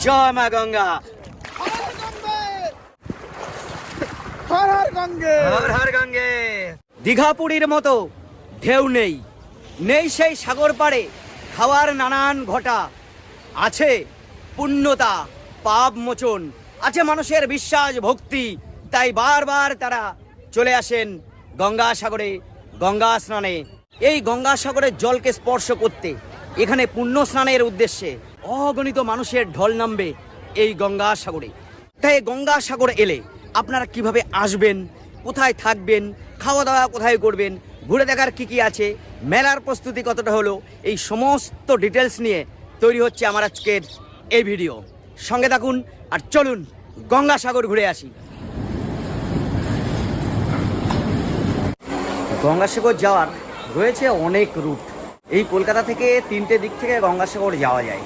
জয় মা গঙ্গা। হর হর গঙ্গে। হর হর গঙ্গে। দীঘা পুরীর মতো ঢেউ নেই, নেই সেই সাগর পাড়ে খাওয়ার নানান ঘটা। আছে পুণ্যতা, পাপ মোচন, আছে মানুষের বিশ্বাস ভক্তি। তাই বারবার তারা চলে আসেন গঙ্গাসাগরে গঙ্গা স্নানে। এই গঙ্গাসাগরের জলকে স্পর্শ করতে এখানে পুণ্য স্নানের উদ্দেশ্যে অগণিত মানুষের ঢল নামবে এই গঙ্গাসাগরে। তাই গঙ্গাসাগর এলে আপনারা কিভাবে আসবেন, কোথায় থাকবেন, খাওয়া দাওয়া কোথায় করবেন, ঘুরে দেখার কি আছে, মেলার প্রস্তুতি কতটা হলো, এই সমস্ত ডিটেলস নিয়ে তৈরি হচ্ছে আমার আজকের এই ভিডিও। সঙ্গে থাকুন আর চলুন গঙ্গাসাগর ঘুরে আসি। গঙ্গাসাগর যাওয়ার রয়েছে অনেক রুট। এই কলকাতা থেকে 3টে দিক থেকে গঙ্গাসাগর যাওয়া যায়।